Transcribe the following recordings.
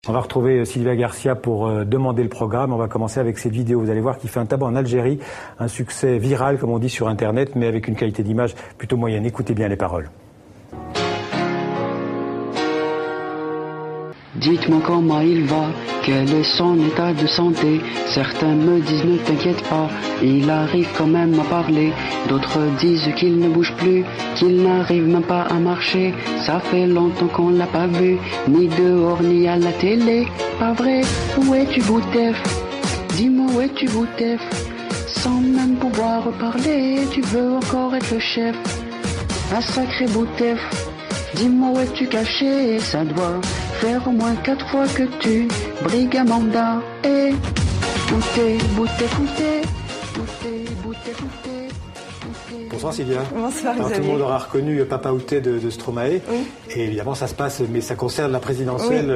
On va retrouver Sylvia Garcia pour demander le programme. On va commencer avec cette vidéo. Vous allez voir qu'il fait un tabac en Algérie, un succès viral comme on dit sur Internet, mais avec une qualité d'image plutôt moyenne. Écoutez bien les paroles. Dites-moi comment il va, quel est son état de santé. Certains me disent ne t'inquiète pas, il arrive quand même à parler. D'autres disent qu'il ne bouge plus, qu'il n'arrive même pas à marcher. Ça fait longtemps qu'on l'a pas vu, ni dehors ni à la télé. Pas vrai, où es-tu Boutef? Dis-moi où es-tu Boutef? Sans même pouvoir parler, tu veux encore être le chef. Un sacré Boutef, dis-moi où es-tu caché? Ça doit faire au moins 4 fois que tu brigues un mandat. Et Boutef, Boutef, Boutef, Boutef, Boutef, Boutef. Bonsoir Sylvia. Bonsoir Alors, tout le monde aura reconnu Papa Outé de Stromae. Oui. Et évidemment ça se passe, mais ça concerne la présidentielle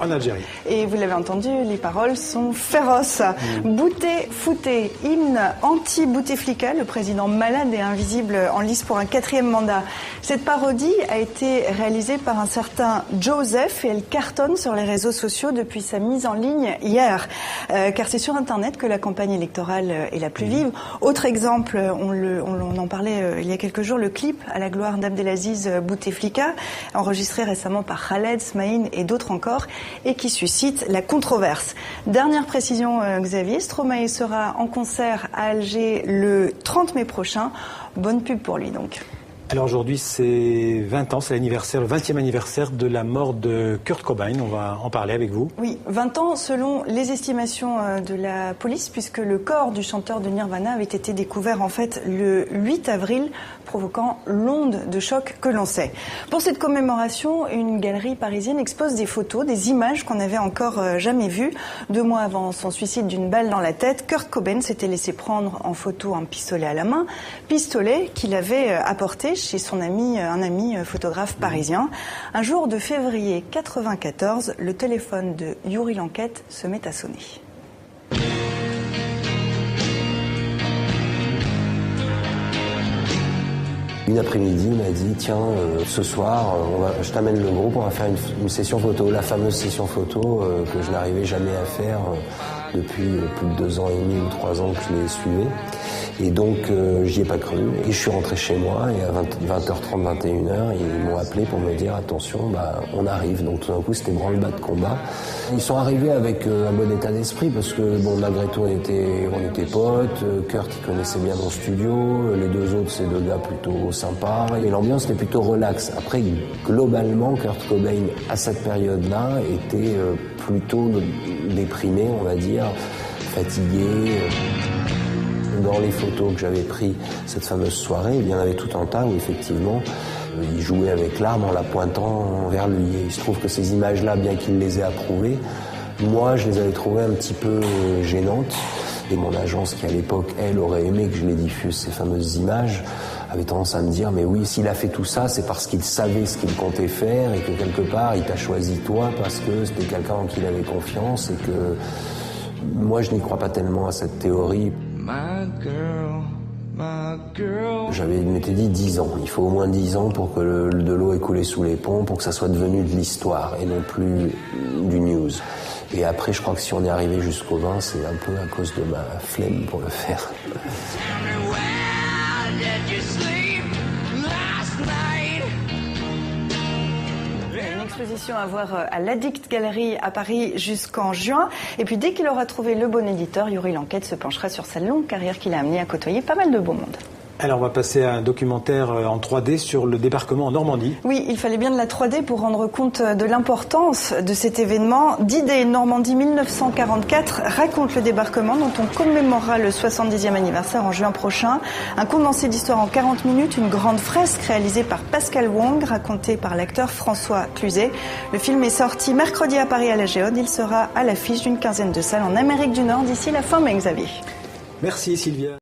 en Algérie. Et vous l'avez entendu, les paroles sont féroces. Bouteflika, hymne anti-Bouteflika, le président malade et invisible en lice pour un 4e mandat. Cette parodie a été réalisée par un certain Joseph et elle cartonne sur les réseaux sociaux depuis sa mise en ligne hier. Car c'est sur Internet que la campagne électorale est la plus vive. Autre exemple, on en parlait il y a quelques jours, le clip à la gloire d'Abdelaziz Bouteflika, enregistré récemment par Khaled Smaïn et d'autres encore, et qui suscite la controverse. Dernière précision, Xavier, Stromae sera en concert à Alger le 30 mai prochain. Bonne pub pour lui donc. Alors aujourd'hui, c'est 20 ans, c'est l'anniversaire, le 20e anniversaire de la mort de Kurt Cobain. On va en parler avec vous. Oui, 20 ans selon les estimations de la police, puisque le corps du chanteur de Nirvana avait été découvert en fait le 8 avril, provoquant l'onde de choc que l'on sait. Pour cette commémoration, une galerie parisienne expose des photos, des images qu'on n'avait encore jamais vues. 2 mois avant son suicide d'une balle dans la tête, Kurt Cobain s'était laissé prendre en photo un pistolet à la main, pistolet qu'il avait apporté chez son ami, un ami photographe parisien. Un jour de février 1994, le téléphone de Yuri Lanquette se met à sonner. Une après-midi, il m'a dit « Tiens, ce soir, je t'amène le groupe, on va faire une session photo. » La fameuse session photo que je n'arrivais jamais à faire depuis plus de 2 ans et demi ou 3 ans que je les suivais. Et donc, j'y ai pas cru. Et je suis rentré chez moi et à 20h30, 21h, ils m'ont appelé pour me dire « Attention, on arrive. » Donc tout d'un coup, c'était branle-bas de combat. Ils sont arrivés avec un bon état d'esprit parce que, bon, malgré tout, on était potes. Kurt, il connaissait bien mon studio. Les 2 autres, c'est 2 gars plutôt sympas. Et l'ambiance était plutôt relaxe. Après, globalement, Kurt Cobain, à cette période-là, était plutôt déprimé, on va dire, fatigué. Dans les photos que j'avais prises cette fameuse soirée, il y en avait tout un tas où effectivement il jouait avec l'arme en la pointant vers lui. Et il se trouve que ces images-là, bien qu'il les ait approuvées, moi je les avais trouvées un petit peu gênantes. Et mon agence qui à l'époque, elle, aurait aimé que je les diffuse, ces fameuses images, avait tendance à me dire « Mais oui, s'il a fait tout ça, c'est parce qu'il savait ce qu'il comptait faire et que quelque part, il t'a choisi toi parce que c'était quelqu'un en qui il avait confiance et que moi, je n'y crois pas tellement à cette théorie. » J'avais m'étais dit 10 ans. Il faut au moins 10 ans pour que de l'eau ait coulé sous les ponts, pour que ça soit devenu de l'histoire et non plus du news. Et après, je crois que si on est arrivé jusqu'au 20, c'est un peu à cause de ma flemme pour le faire. Exposition à voir à l'Addict Gallery à Paris jusqu'en juin. Et puis dès qu'il aura trouvé le bon éditeur, Yuri Lanquette se penchera sur sa longue carrière qu'il a amené à côtoyer pas mal de beau monde. Alors on va passer à un documentaire en 3D sur le débarquement en Normandie. Oui, il fallait bien de la 3D pour rendre compte de l'importance de cet événement. D-Day Normandie 1944 raconte le débarquement dont on commémorera le 70e anniversaire en juin prochain. Un condensé d'histoire en 40 minutes, une grande fresque réalisée par Pascal Wong, racontée par l'acteur François Cluzet. Le film est sorti mercredi à Paris à la Géode. Il sera à l'affiche d'une 15aine de salles en Amérique du Nord d'ici la fin mai, Xavier. Merci Sylvia.